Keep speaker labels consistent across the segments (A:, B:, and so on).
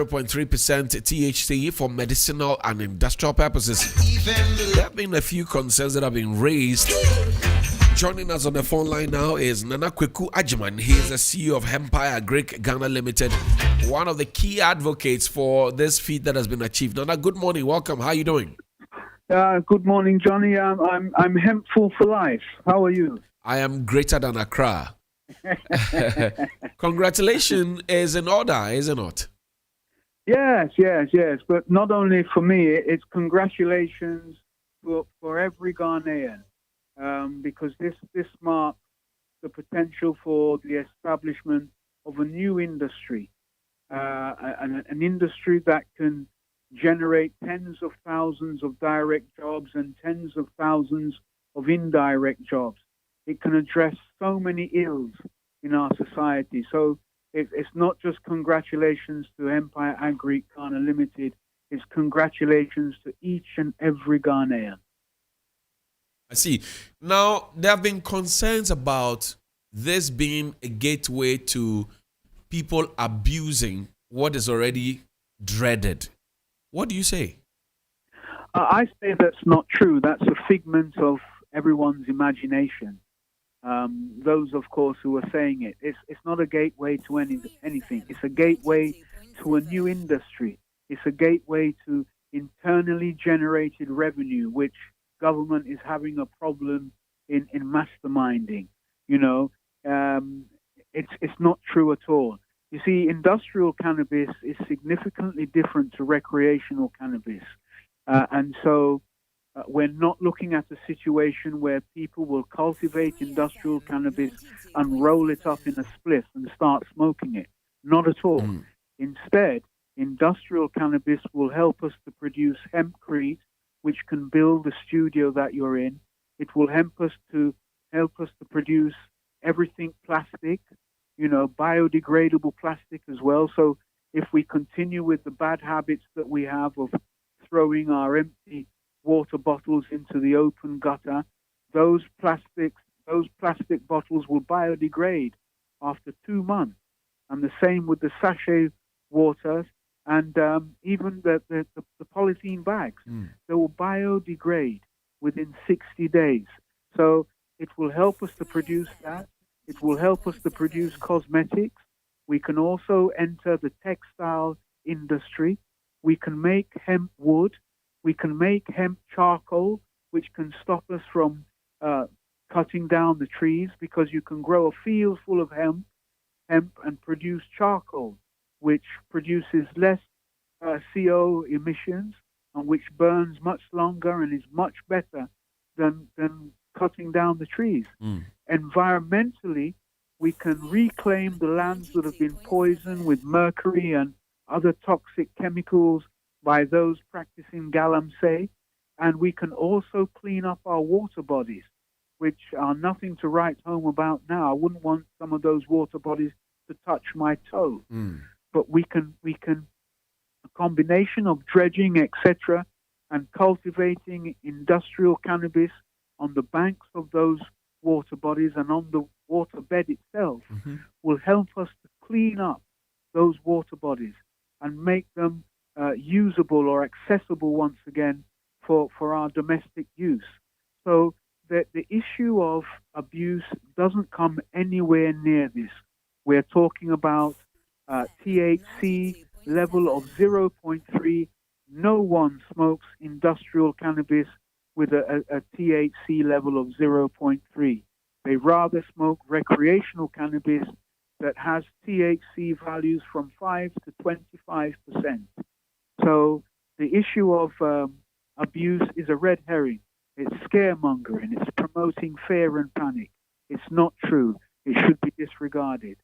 A: 0.3% THC for medicinal and industrial purposes. There have been a few concerns that have been raised. Joining us on the phone line now is Nana Kweku Ajiman. He is the CEO of Empire Agric Ghana Limited, one of the key advocates for this feat that has been achieved. Nana, good morning. Welcome. How are you doing?
B: Good morning, Johnny. I'm hempful for life. How are you?
A: I am greater than Accra. Congratulations is in order, is it not?
B: Yes. But not only for me, it's congratulations for every Ghanaian, because this marks the potential for the establishment of a new industry, an industry that can generate tens of thousands of direct jobs and tens of thousands of indirect jobs. It can address so many ills in our society. So it's not just congratulations to Empire Agric Ghana Limited, it's congratulations to each and every Ghanaian.
A: I see. Now, there have been concerns about this being a gateway to people abusing what is already dreaded. What do you say?
B: I say that's not true. That's a figment of everyone's imagination. Those, of course, who are saying it. It's not a gateway to anything. It's a gateway to a new industry. It's a gateway to internally generated revenue, which government is having a problem in masterminding. It's not true at all. You see, industrial cannabis is significantly different to recreational cannabis. And so we're not looking at a situation where people will cultivate industrial cannabis and roll it up in a spliff and start smoking it. Not at all. Instead, industrial cannabis will help us to produce hempcrete, which can build the studio that you're in. It will help us to produce everything plastic, biodegradable plastic as well. So if we continue with the bad habits that we have of throwing our empty water bottles into the open gutter, those plastic bottles will biodegrade after 2 months. And the same with the sachet waters and even the polythene bags. They will biodegrade within 60 days. So it will help us to produce that. It will help us to produce cosmetics. We can also enter the textile industry. We can make hemp wood. We can make hemp charcoal, which can stop us from cutting down the trees, because you can grow a field full of hemp and produce charcoal, which produces less CO emissions and which burns much longer and is much better than cutting down the trees. Environmentally, we can reclaim the lands that have been poisoned with mercury and other toxic chemicals by those practicing galamsey, and we can also clean up our water bodies, which are nothing to write home about now. I wouldn't want some of those water bodies to touch my toe. But we can a combination of dredging, etc., and cultivating industrial cannabis on the banks of those water bodies and on the water bed itself will help us to clean up those water bodies and make them usable or accessible once again for our domestic use. So the issue of abuse doesn't come anywhere near this. We're talking about THC level of 0.3. No one smokes industrial cannabis with a THC level of 0.3. They rather smoke recreational cannabis that has THC values from 5 to 25%. So the issue of abuse is a red herring. It's scaremongering. It's promoting fear and panic. It's not true. It should be disregarded.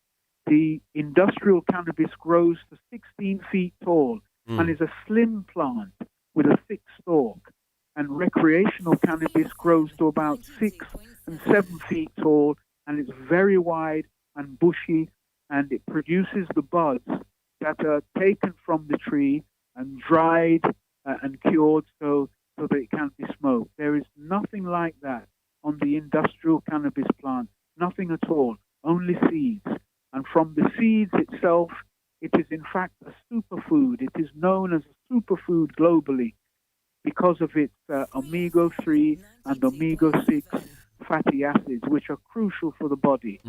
B: The industrial cannabis grows to 16 feet tall and is a slim plant with a thick stalk. And recreational cannabis grows to about 6 and 7 feet tall and it's very wide and bushy, and it produces the buds that are taken from the tree and dried and cured so that it can be smoked. There is nothing like that on the industrial cannabis plant, nothing at all, only seeds. And from the seeds itself, it is in fact a superfood. It is known as a superfood globally because of its omega-3 and omega-6 fatty acids, which are crucial for the body.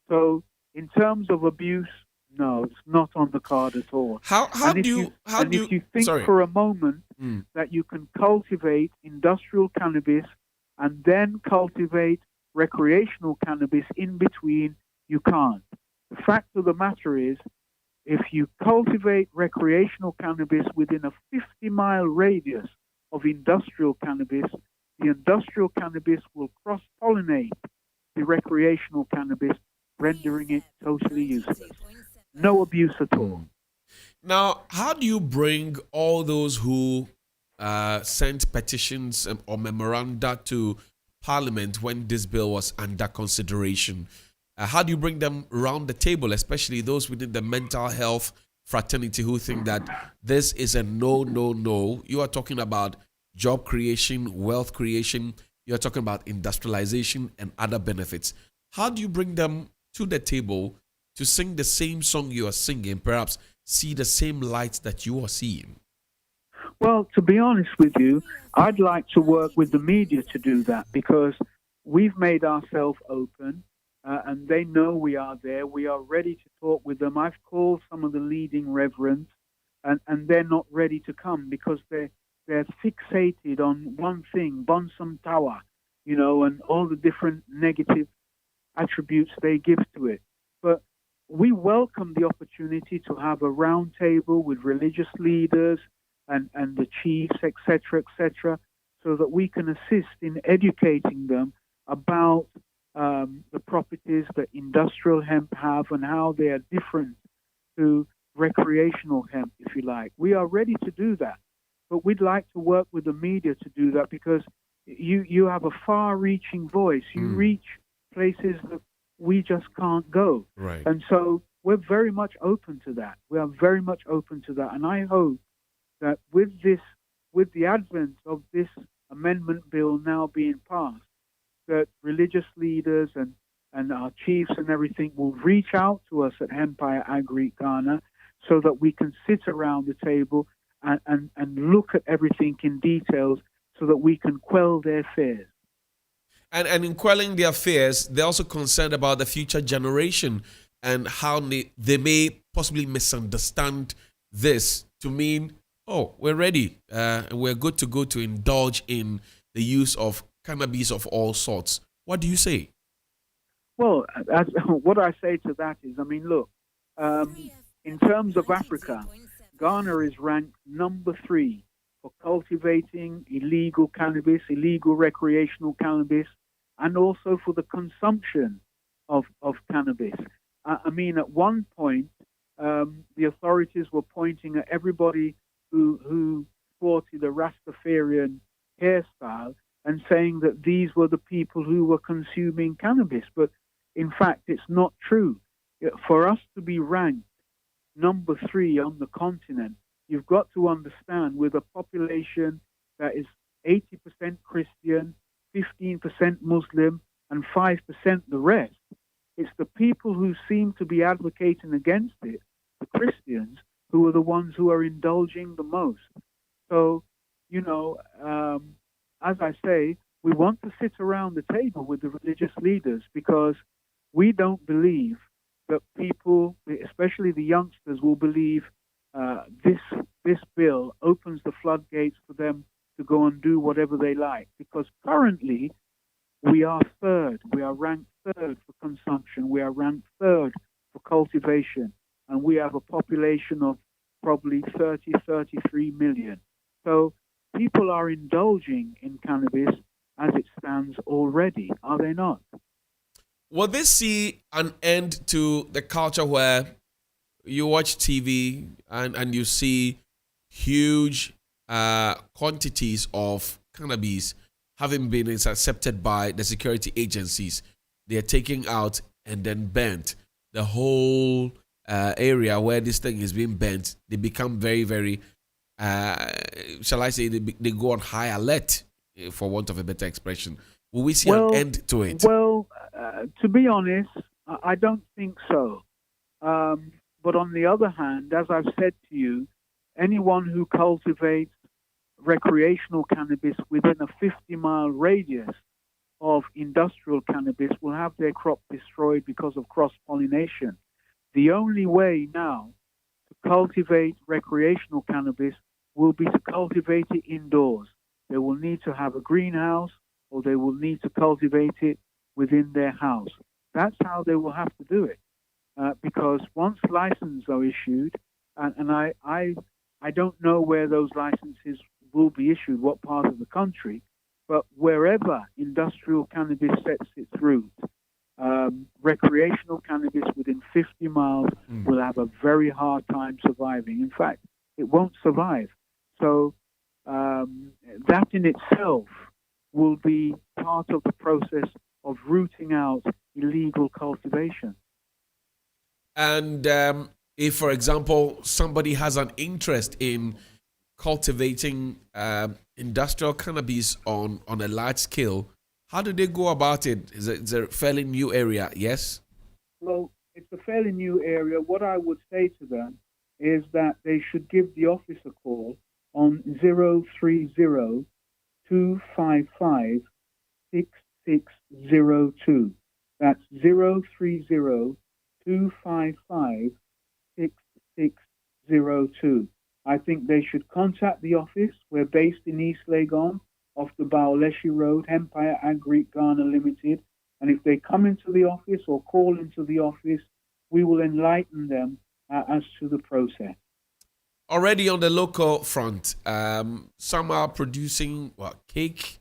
B: So in terms of abuse, no, it's not on the card at all. If you think for a moment that you can cultivate industrial cannabis and then cultivate recreational cannabis in between, you can't. The fact of the matter is, if you cultivate recreational cannabis within a 50-mile radius of industrial cannabis, the industrial cannabis will cross-pollinate the recreational cannabis, rendering it totally useless. No abuse at all.
A: Now, how do you bring all those who sent petitions or memoranda to Parliament when this bill was under consideration? How do you bring them around the table, especially those within the mental health fraternity who think that this is a no, no, no? You are talking about job creation, wealth creation. You are talking about industrialization and other benefits. How do you bring them to the table to sing the same song you are singing, perhaps see the same lights that you are seeing?
B: Well, to be honest with you, I'd like to work with the media to do that, because we've made ourselves open. And they know we are there. We are ready to talk with them. I've called some of the leading reverends, and they're not ready to come because they're fixated on one thing, Bonsam Tower, and all the different negative attributes they give to it. But we welcome the opportunity to have a round table with religious leaders and the chiefs, etc., so that we can assist in educating them about the properties that industrial hemp have and how they are different to recreational hemp, if you like. We are ready to do that, but we'd like to work with the media to do that, because you have a far-reaching voice. You reach places that we just can't go.
A: Right.
B: And so we're very much open to that. We are very much open to that. And I hope that with the advent of this amendment bill now being passed, that religious leaders and our chiefs and everything will reach out to us at Empire Agri Ghana, so that we can sit around the table and look at everything in details, so that we can quell their fears.
A: And in quelling their fears, they're also concerned about the future generation and how they may possibly misunderstand this to mean, oh, we're ready, we're good to go to indulge in the use of cannabis of all sorts. What do you say?
B: Well, what I say to that is, look, in terms of Africa, Ghana is ranked number 3 for cultivating illegal cannabis, illegal recreational cannabis, and also for the consumption of cannabis. At one point, the authorities were pointing at everybody who sported a Rastafarian hairstyle and saying that these were the people who were consuming cannabis. But in fact, it's not true. For us to be ranked number 3 on the continent, you've got to understand, with a population that is 80% Christian, 15% Muslim, and 5% the rest, it's the people who seem to be advocating against it, the Christians, who are the ones who are indulging the most. So, as I say, we want to sit around the table with the religious leaders, because we don't believe that people, especially the youngsters, will believe this bill opens the floodgates for them to go and do whatever they like. Because currently, we are third. We are ranked third for consumption. We are ranked third for cultivation. And we have a population of probably 33 million. So people are indulging in cannabis as it stands already, are they not?
A: Will this see an end to the culture where you watch TV and you see huge quantities of cannabis having been accepted by the security agencies? They are taking out and then burnt the whole area where this thing is being burnt. They become very, very, shall I say, they go on high alert, for want of a better expression. Will we see an end to it?
B: Well, to be honest, I don't think so. but on the other hand, as I've said to you, anyone who cultivates recreational cannabis within a 50-mile radius of industrial cannabis will have their crop destroyed because of cross-pollination. The only way now to cultivate recreational cannabis will be to cultivate it indoors. They will need to have a greenhouse, or they will need to cultivate it within their house. That's how they will have to do it. Because once licenses are issued, and I don't know where those licenses will be issued, what part of the country, but wherever industrial cannabis sets its route, recreational cannabis within 50 miles will have a very hard time surviving. In fact, it won't survive. So that in itself will be part of the process of rooting out illegal cultivation.
A: And if, for example, somebody has an interest in cultivating industrial cannabis on a large scale, how do they go about it? Is it a fairly new area? Yes?
B: Well, it's a fairly new area. What I would say to them is that they should give the office a call on 030-255-6602. That's 030-255-6602. I think they should contact the office. We're based in East Legon, off the Baoleshi Road, Empire Agri Ghana Limited. And if they come into the office or call into the office, we will enlighten them as to the process.
A: Already on the local front, some are producing cake,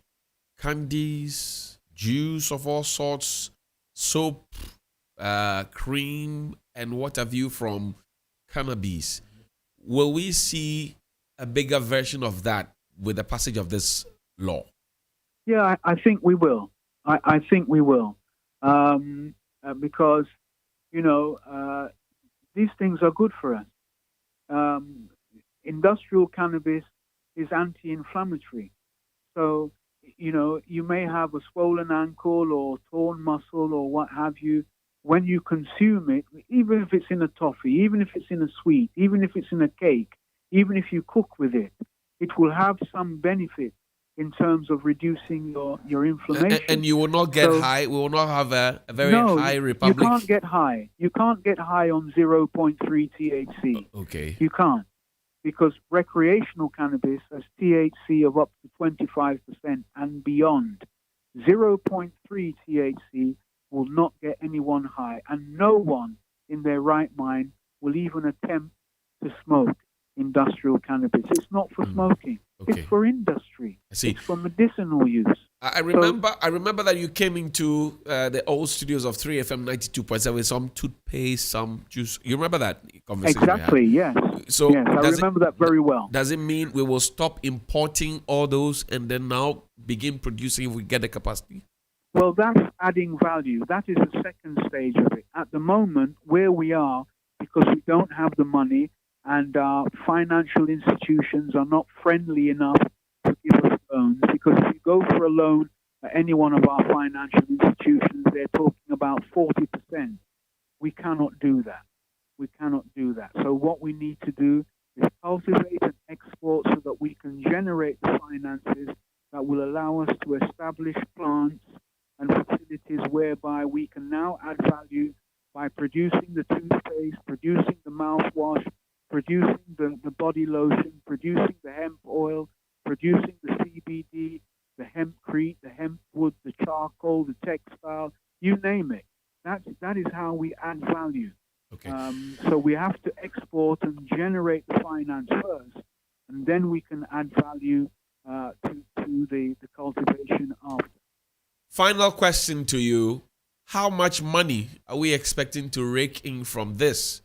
A: candies, juice of all sorts, soap, cream, and what have you from cannabis. Will we see a bigger version of that with the passage of this law?
B: Yeah, I think we will. I think we will. Because, these things are good for us. Industrial cannabis is anti-inflammatory. So, you may have a swollen ankle or torn muscle or what have you. When you consume it, even if it's in a toffee, even if it's in a sweet, even if it's in a cake, even if you cook with it, it will have some benefit in terms of reducing your inflammation.
A: And you will not get high. We will not have a very high republic.
B: You can't get high. You can't get high on 0.3 THC.
A: Okay.
B: You can't. Because recreational cannabis has THC of up to 25% and beyond. 0.3 THC will not get anyone high. And no one in their right mind will even attempt to smoke industrial cannabis. It's not for smoking.
A: Okay.
B: It's for industry.
A: I see.
B: It's for medicinal use.
A: I remember that you came into the old studios of 3FM 92.7 with some toothpaste, some juice. You remember that conversation?
B: Exactly, yes.
A: So
B: yes, I remember that very well.
A: Does it mean we will stop importing all those and then now begin producing if we get the capacity?
B: Well, that's adding value. That is the second stage of it. At the moment, where we are, because we don't have the money and our financial institutions are not friendly enough to give us loans, because if you go for a loan at any one of our financial institutions, they're talking about 40%. We cannot do that. We cannot do that. So what we need to do is cultivate and export so that we can generate the finances that will allow us to establish plants and facilities whereby we can now add value by producing the toothpaste, producing the mouthwash, producing the body lotion, producing the hemp oil, producing the CBD, the hempcrete, the hemp wood, the charcoal, the textile, you name it. That is how we add value.
A: Okay.
B: So we have to export and generate the finance first, and then we can add value to the cultivation after.
A: Final question to you. How much money are we expecting to rake in from this?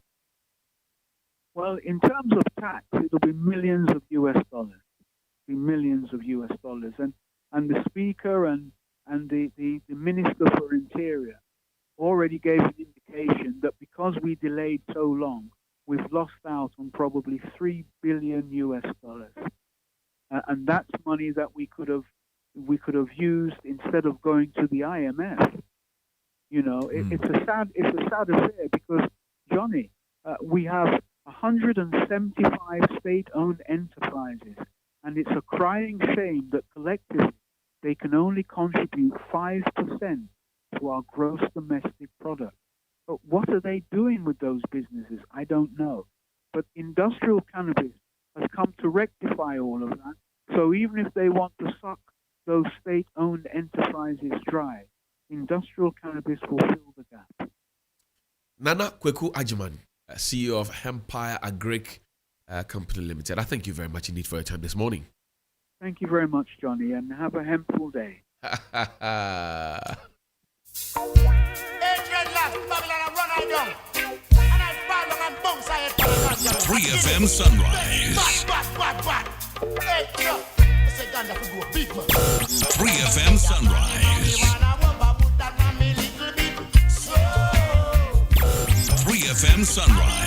B: Well, in terms of tax, it'll be millions of US dollars. Millions of US dollars. And the Speaker and the Minister for Interior already gave an indication that because we delayed so long, we've lost out on probably $3 billion US dollars. And that's money that we could have used instead of going to the IMF. It's a sad affair because, Johnny, We have 175 state-owned enterprises, and it's a crying shame that collectively they can only contribute 5% to our gross domestic product. But what are they doing with those businesses? I don't know. But industrial cannabis has come to rectify all of that. So even if they want to suck those state-owned enterprises dry, industrial cannabis will fill the gap.
A: Nana Kweku Ajiman, CEO of Empire Agric Company Limited. I thank you very much indeed for your time this morning.
B: Thank you very much, Johnny, and have a hempful day.
C: 3FM Sunrise. 3FM Sunrise. 3FM Sunrise.